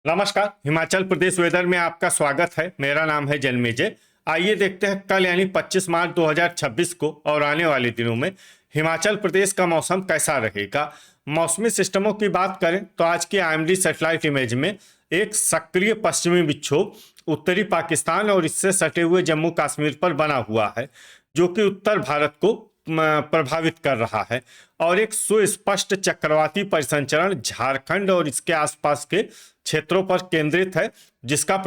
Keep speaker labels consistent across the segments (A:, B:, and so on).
A: नमस्कार। हिमाचल प्रदेश वेदर में आपका स्वागत है। मेरा नाम है जन्मेजय। आइए देखते हैं कल यानी 25 मार्च 2026 को और आने वाले दिनों में हिमाचल प्रदेश का मौसम कैसा रहेगा। मौसमी सिस्टमों की बात करें तो आज की आईएमडी सैटेलाइट इमेज में एक सक्रिय पश्चिमी विक्षोभ उत्तरी पाकिस्तान और इससे सटे हुए जम्मू कश्मीर पर बना हुआ है, जो कि उत्तर भारत को प्रभावित कर रहा है। और एक सुस्पष्ट चक्रवाती परिसंचरण झारखंड और इसके आसपास के क्षेत्रों पर केंद्रित है, जिसका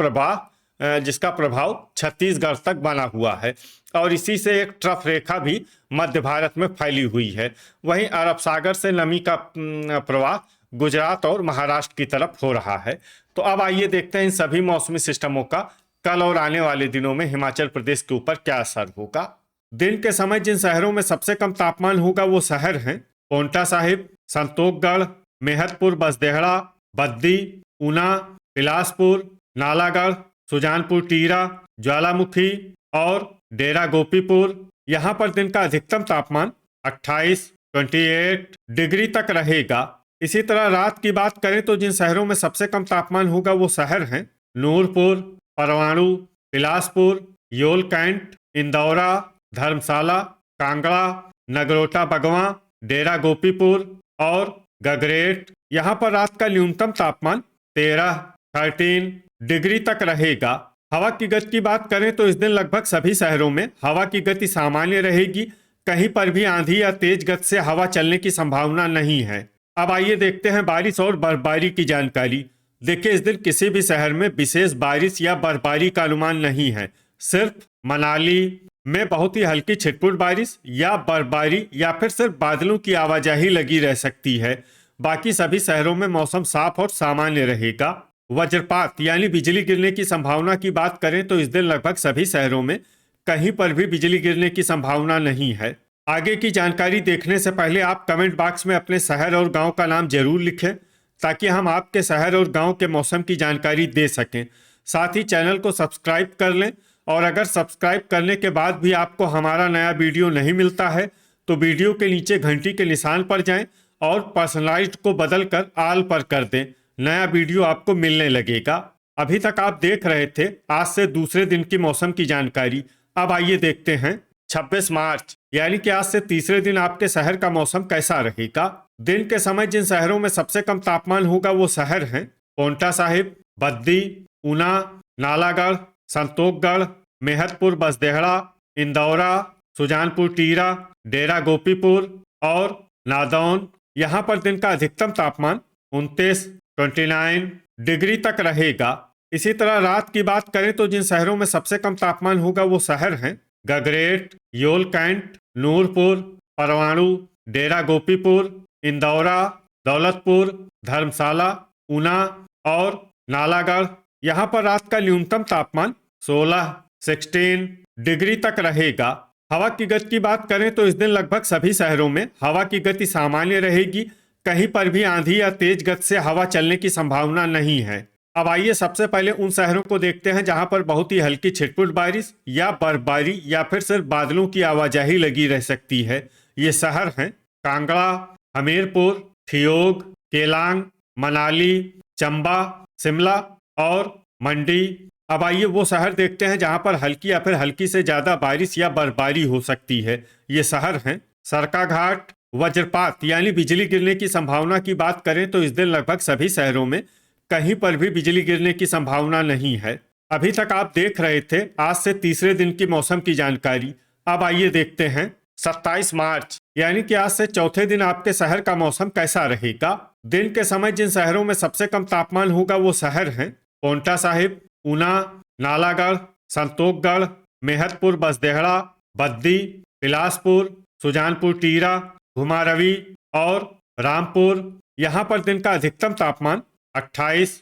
A: प्रभाव छत्तीसगढ़ तक बना हुआ है। और इसी से एक ट्रफ रेखा भी मध्य भारत में फैली हुई है। वहीं अरब सागर से नमी का प्रवाह गुजरात और महाराष्ट्र की तरफ हो रहा है। तो अब आइए देखते हैं इन सभी मौसमी सिस्टमों का कल और आने वाले दिनों में हिमाचल प्रदेश के ऊपर क्या असर होगा। दिन के समय जिन शहरों में सबसे कम तापमान होगा वो शहर हैं पांवटा साहिब, संतोखगढ़, मेहतपुर, बसदेहड़ा, बद्दी, ऊना, बिलासपुर, नालागढ़, सुजानपुर टीरा, ज्वालामुखी और डेरा गोपीपुर। यहाँ पर दिन का अधिकतम तापमान 28 डिग्री तक रहेगा। इसी तरह रात की बात करें तो जिन शहरों में सबसे कम तापमान होगा वो शहर हैं नूरपुर, परवाणु, बिलासपुर, योल कैंट, इंदौरा, धर्मशाला, कांगड़ा, नगरोटा बगवां, डेरा गोपीपुर और गगरेट। यहाँ पर रात का न्यूनतम तापमान 13 डिग्री तक रहेगा। हवा की गति की बात करें तो इस दिन लगभग सभी शहरों में हवा की गति सामान्य रहेगी। कहीं पर भी आंधी या तेज गति से हवा चलने की संभावना नहीं है। अब आइए देखते हैं बारिश और बर्फबारी की जानकारी। देखिए, इस दिन किसी भी शहर में विशेष बारिश या बर्फबारी का अनुमान नहीं है। सिर्फ मनाली में बहुत ही हल्की छिटपुट बारिश या बर्फबारी या फिर सिर्फ बादलों की आवाजाही लगी रह सकती है। बाकी सभी शहरों में मौसम साफ और सामान्य रहेगा। वज्रपात यानी बिजली गिरने की संभावना की बात करें तो इस दिन लगभग सभी शहरों में कहीं पर भी बिजली गिरने की संभावना नहीं है। आगे की जानकारी देखने से पहले आप कमेंट बॉक्स में अपने शहर और गांव का नाम जरूर लिखें, ताकि हम आपके शहर और गांव के मौसम की जानकारी दे सकें। साथ ही चैनल को सब्सक्राइब कर लें, और अगर सब्सक्राइब करने के बाद भी आपको हमारा नया वीडियो नहीं मिलता है तो वीडियो के नीचे घंटी के निशान पर जाएं और पर्सनलाइज्ड को बदलकर ऑल पर कर दें। नया वीडियो आपको मिलने लगेगा। अभी तक आप देख रहे थे आज से दूसरे दिन की मौसम की जानकारी। अब आइए देखते हैं 26 मार्च यानी कि आज से तीसरे दिन आपके शहर का मौसम कैसा रहेगा। दिन के समय जिन शहरों में सबसे कम तापमान होगा वो शहर हैं पांवटा साहिब, बद्दी, ऊना, नालागढ़, संतोखगढ़, मेहतपुर, बसदेहड़ा, इंदौरा, सुजानपुर टीरा, डेरा गोपीपुर और नादौन। यहाँ पर दिन का अधिकतम तापमान 29 डिग्री तक रहेगा। इसी तरह रात की बात करें तो जिन शहरों में सबसे कम तापमान होगा वो शहर हैं गगरेट, योल कैंट, नूरपुर, परवाणु, डेरा गोपीपुर, इंदौरा, दौलतपुर, धर्मशाला, ऊना और नालागढ़। यहाँ पर रात का न्यूनतम तापमान 16 डिग्री तक रहेगा। हवा की गति की बात करें तो इस दिन लगभग सभी शहरों में हवा की गति सामान्य रहेगी। कहीं पर भी आंधी या तेज गति से हवा चलने की संभावना नहीं है। अब आइए सबसे पहले उन शहरों को देखते हैं जहां पर बहुत ही हल्की छिटपुट बारिश या बर्फबारी या फिर सिर्फ बादलों की आवाजाही लगी रह सकती है। ये शहर हैं कांगड़ा, हमीरपुर, ठियोग, केलांग, मनाली, चंबा, शिमला और मंडी। अब आइए वो शहर देखते हैं जहां पर हल्की या फिर हल्की से ज्यादा बारिश या बर्फबारी हो सकती है। ये शहर हैं सरकाघाट। वज्रपात यानी बिजली गिरने की संभावना की बात करें तो इस दिन लगभग सभी शहरों में कहीं पर भी बिजली गिरने की संभावना नहीं है। अभी तक आप देख रहे थे आज से तीसरे दिन की मौसम की जानकारी। अब आइए देखते हैं 27 मार्च यानी कि आज से चौथे दिन आपके शहर का मौसम कैसा रहेगा। दिन के समय जिन शहरों में सबसे कम तापमान होगा वो शहर हैं पांवटा साहिब, ऊना, नालागढ़, संतोखगढ़, मेहतपुर, बसदेहड़ा, बद्दी, बिलासपुर, सुजानपुर टीरा, घुमारवी और रामपुर। यहाँ पर दिन का अधिकतम तापमान 28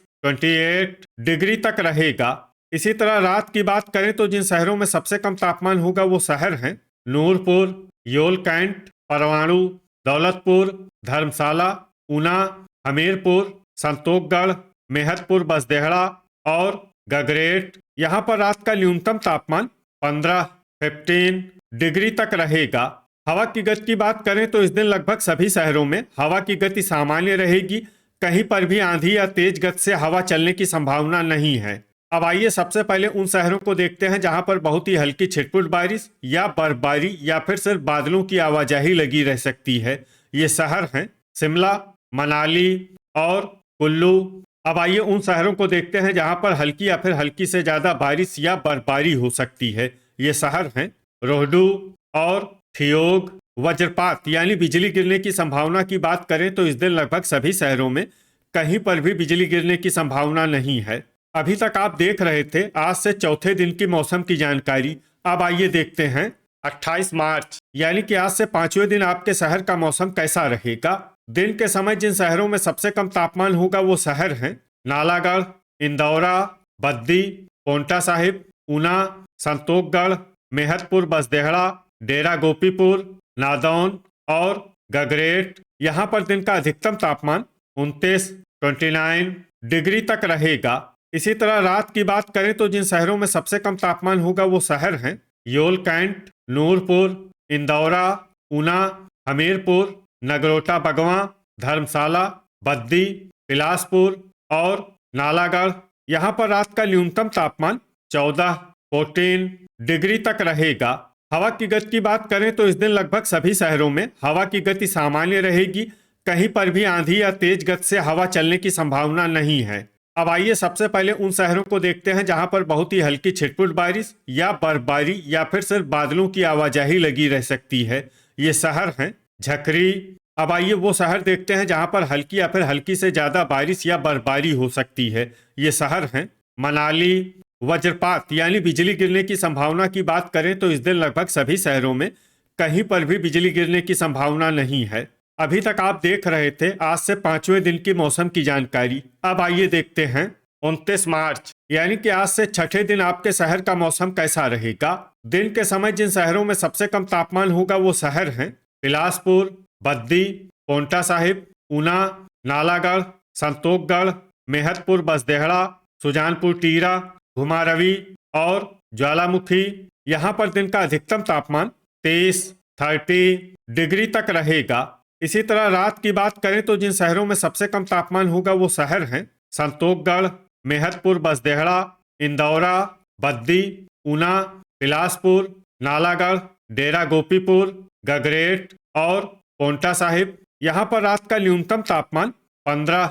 A: डिग्री तक रहेगा। इसी तरह रात की बात करें तो जिन शहरों में सबसे कम तापमान होगा वो शहर हैं नूरपुर, योल कैंट, परवाणु, दौलतपुर, धर्मशाला, ऊना, हमीरपुर, संतोखगढ़, मेहतपुर, बसदेहड़ा और गगरेट। यहाँ पर रात का न्यूनतम तापमान 15 डिग्री तक रहेगा। हवा की गति की बात करें तो इस दिन लगभग सभी शहरों में हवा की गति सामान्य रहेगी। कहीं पर भी आंधी या तेज गति से हवा चलने की संभावना नहीं है। अब आइए सबसे पहले उन शहरों को देखते हैं जहां पर बहुत ही हल्की छिटपुट बारिश या बर्फबारी या फिर सिर्फ बादलों की आवाजाही लगी रह सकती है। ये शहर हैं शिमला, मनाली और कुल्लू। अब आइए उन शहरों को देखते हैं जहां पर हल्की या फिर हल्की से ज्यादा बारिश या बर्फबारी हो सकती है। ये शहर हैं रोहडू और थियोग। वज्रपात यानी बिजली गिरने की संभावना की बात करें तो इस दिन लगभग सभी शहरों में कहीं पर भी बिजली गिरने की संभावना नहीं है। अभी तक आप देख रहे थे आज से चौथे दिन की मौसम की जानकारी। अब आइए देखते हैं 28 मार्च यानी कि आज से पांचवें दिन आपके शहर का मौसम कैसा रहेगा। दिन के समय जिन शहरों में सबसे कम तापमान होगा वो शहर हैं नालागढ़, इंदौरा, बद्दी, पोंटा साहिब, ऊना, संतोखगढ़, मेहतपुर बसदेहड़ा, डेरा गोपीपुर, नादौन और गगरेट। यहाँ पर दिन का अधिकतम तापमान 29 डिग्री तक रहेगा। इसी तरह रात की बात करें तो जिन शहरों में सबसे कम तापमान होगा वो शहर हैं योल कैंट, नूरपुर, इंदौरा, ऊना, हमीरपुर, नगरोटा बगवां, धर्मशाला, बद्दी, बिलासपुर और नालागढ़। यहाँ पर रात का न्यूनतम तापमान 14 डिग्री तक रहेगा। हवा की गति की बात करें तो इस दिन लगभग सभी शहरों में हवा की गति सामान्य रहेगी। कहीं पर भी आंधी या तेज गति से हवा चलने की संभावना नहीं है। अब आइए सबसे पहले उन शहरों को देखते हैं जहां पर बहुत ही हल्की छिटपुट बारिश या बर्फबारी या फिर सिर्फ बादलों की आवाजाही लगी रह सकती है। ये शहर हैं झकरी। अब आइए वो शहर देखते हैं जहां पर हल्की या फिर हल्की से ज्यादा बारिश या बर्फबारी हो सकती है। ये शहर हैं मनाली। वज्रपात यानी बिजली गिरने की संभावना की बात करें तो इस दिन लगभग सभी शहरों में कहीं पर भी बिजली गिरने की संभावना नहीं है। अभी तक आप देख रहे थे आज से पांचवें दिन की मौसम की जानकारी। अब आइए देखते हैं 29 मार्च यानी कि आज से छठे दिन आपके शहर का मौसम कैसा रहेगा। दिन के समय जिन शहरों में सबसे कम तापमान होगा वो शहर हैं बिलासपुर, बद्दी, पोंटा साहिब, ऊना, नालागढ़, संतोखगढ़, मेहतपुर बसदेहड़ा, सुजानपुर टीरा, घुमारवी और ज्वालामुखी। यहाँ पर दिन का अधिकतम तापमान 30 डिग्री तक रहेगा। इसी तरह रात की बात करें तो जिन शहरों में सबसे कम तापमान होगा वो शहर हैं संतोखगढ़, मेहतपुर बसदेहड़ा, इंदौरा, बद्दी, ऊना, बिलासपुर, नालागढ़, डेरा गोपीपुर, गगरेट और पोंटा साहिब। यहाँ पर रात का न्यूनतम तापमान 15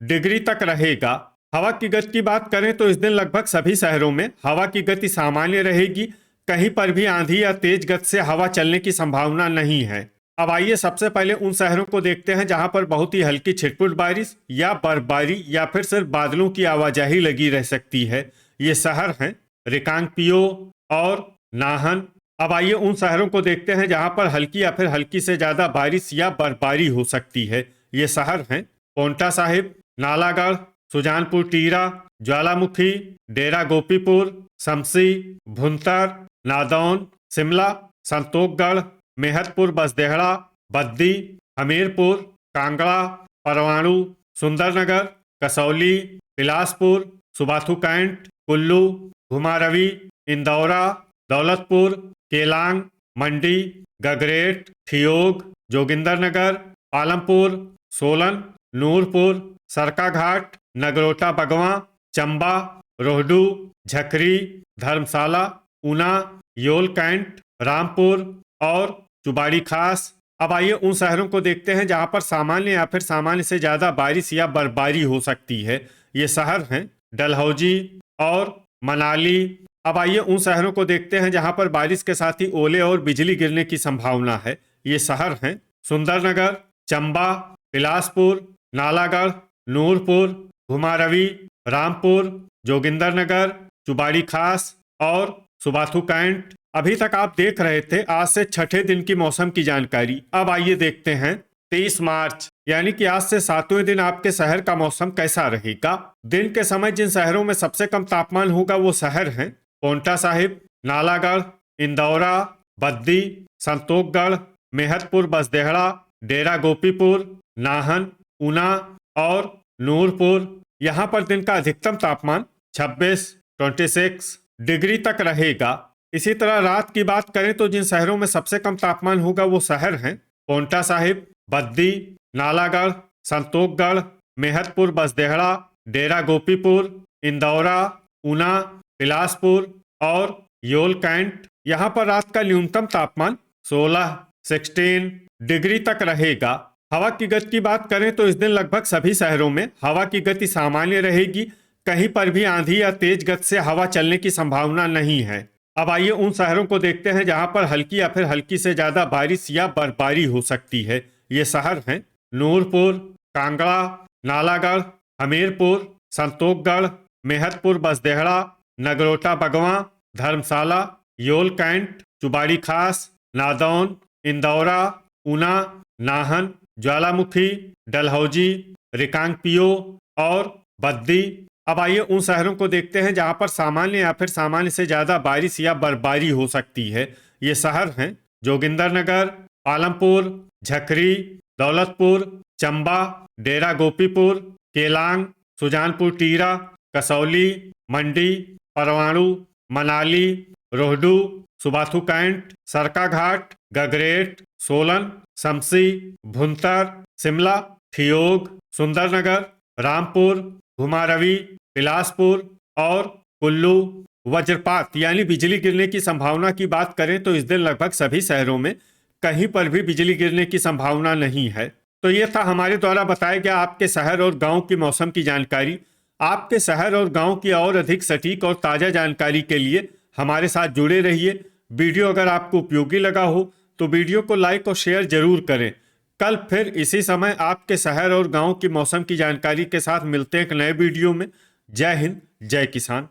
A: डिग्री तक रहेगा। हवा की गति की बात करें तो इस दिन लगभग सभी शहरों में हवा की गति सामान्य रहेगी। कहीं पर भी आंधी या तेज गति से हवा चलने की संभावना नहीं है। अब आइए सबसे पहले उन शहरों को देखते हैं जहां पर बहुत ही हल्की छिटपुट बारिश या बर्फबारी या फिर सिर्फ बादलों की आवाजाही लगी रह सकती है। ये शहर हैं रिकांगपिओ और नाहन। अब आइए उन शहरों को देखते हैं जहां पर हल्की या फिर हल्की से ज्यादा बारिश या बर्फबारी हो सकती है। ये शहर हैं पोंटा साहिब, नालागढ़, सुजानपुर टीरा, ज्वालामुखी, डेरा गोपीपुर, शमसी, भुंतर, नादौन, शिमला, संतोखगढ़, मेहतपुर बसदेहड़ा, बद्दी, हमीरपुर, कांगड़ा, परवाणु, सुंदरनगर, कसौली, बिलासपुर, सुबाथू कैंट, कुल्लू, घुमारवी, इंदौरा, दौलतपुर, केलांग, मंडी, गगरेट, थियोग, जोगिंदरनगर, पालमपुर, सोलन, नूरपुर, सरकाघाट, नगरोटा बगवां, चंबा, रोहडू, झकरी, धर्मशाला, ऊना, योल कैंट, रामपुर और चुबाड़ी खास। अब आइए उन शहरों को देखते हैं जहां पर सामान्य या फिर सामान्य से ज्यादा बारिश या बर्फबारी हो सकती है। ये शहर हैं डलहौजी और मनाली। अब आइए उन शहरों को देखते हैं जहां पर बारिश के साथ ही ओले और बिजली गिरने की संभावना है। ये शहर हैं सुंदरनगर, चंबा, बिलासपुर, नालागढ़, नूरपुर, घुमारवी, रामपुर, जोगिंदरनगर, चुबाड़ी खास और सुबाथू कैंट। अभी तक आप देख रहे थे आज से छठे दिन की मौसम की जानकारी। अब आइए देखते हैं 23 मार्च यानी कि आज से सातवें दिन आपके शहर का मौसम कैसा रहेगा। दिन के समय जिन शहरों में सबसे कम तापमान होगा वो शहर हैं पोंटा साहिब, नालागढ़, इंदौरा, बद्दी, संतोखगढ़, मेहतपुर बसदेहड़ा, डेरा गोपीपुर, नाहन, ऊना और नूरपुर। यहाँ पर दिन का अधिकतम तापमान 26 डिग्री तक रहेगा। इसी तरह रात की बात करें तो जिन शहरों में सबसे कम तापमान होगा वो शहर हैं पोंटा साहिब, बद्दी, नालागढ़, संतोखगढ़, मेहतपुर बसदेहड़ा, डेरा गोपीपुर, इंदौरा, ऊना, बिलासपुर और योल कैंट। यहाँ पर रात का न्यूनतम तापमान 16 डिग्री तक रहेगा। हवा की गति की बात करें तो इस दिन लगभग सभी शहरों में हवा की गति सामान्य रहेगी। कहीं पर भी आंधी या तेज गति से हवा चलने की संभावना नहीं है। अब आइए उन शहरों को देखते हैं जहां पर हल्की या फिर हल्की से ज्यादा बारिश या बर्फबारी हो सकती है। ये शहर हैं नूरपुर, कांगड़ा, नालागढ़, हमीरपुर, संतोखगढ़, मेहतपुर बसदेहड़ा, नगरोटा बगवां, धर्मशाला, योल कैंट, चुबाड़ी खास, नादौन, इंदौरा, ऊना, नाहन, ज्वालामुखी, डलहौजी, रिकांगपियो और बद्दी। अब आइए उन शहरों को देखते हैं जहां पर सामान्य या फिर सामान्य से ज्यादा बारिश या बर्फबारी हो सकती है। ये शहर हैं जोगिंदरनगर, आलमपुर, झकरी, दौलतपुर, चंबा, डेरा गोपीपुर, केलांग, सुजानपुर टीरा, कसौली, मंडी, परवाणु, मनाली, रोहडू, सुबाथू कैंट, सरकाघाट, गगरेट, सोलन, शमसी, भुंतर, शिमला, ठियोग, सुंदरनगर, रामपुर, घुमारवी, बिलासपुर और कुल्लू। वज्रपात यानी बिजली गिरने की संभावना की बात करें तो इस दिन लगभग सभी शहरों में कहीं पर भी बिजली गिरने की संभावना नहीं है। तो ये था हमारे द्वारा बताया गया आपके शहर और गांव की मौसम की जानकारी। आपके शहर और गांव की और अधिक सटीक और ताज़ा जानकारी के लिए हमारे साथ जुड़े रहिए। वीडियो अगर आपको उपयोगी लगा हो तो वीडियो को लाइक और शेयर जरूर करें। कल फिर इसी समय आपके शहर और गांव की मौसम की जानकारी के साथ मिलते हैं एक नए वीडियो में। जय हिंद, जय किसान।